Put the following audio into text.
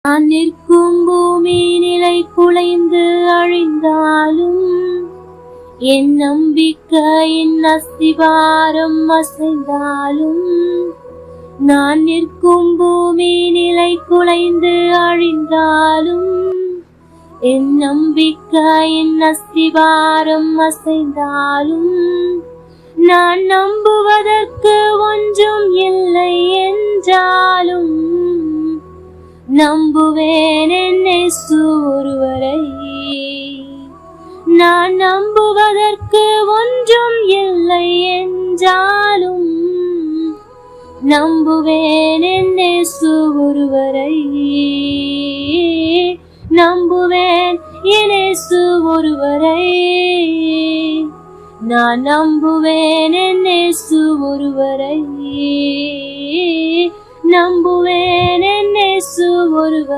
நான் நிற்கும் பூமி நிலை குலைந்து அழிந்தாலும் என் நம்பிக்கையின் அஸ்திவாரம் அசைந்தாலும் நான் நிற்கும் பூமி நிலை குலைந்து அழிந்தாலும் என் நம்பிக்கையின் அஸ்திவாரம் அசைந்தாலும் நான் நம்புவதற்கு ஒன்றும் இல்லை என்றாலும் நம்புவேன் என் இயேசு ஒருவரை. நான் நம்புவதற்கு ஒன்றும் இல்லை என்றாலும் நம்புவேன் என் இயேசு ஒருவரை. நம்புவேன் என் இயேசு ஒருவரை. நான் நம்புவேன் என் இயேசு ஒருவரை. நம்புவேன் என் இயேசு ஒருவரை.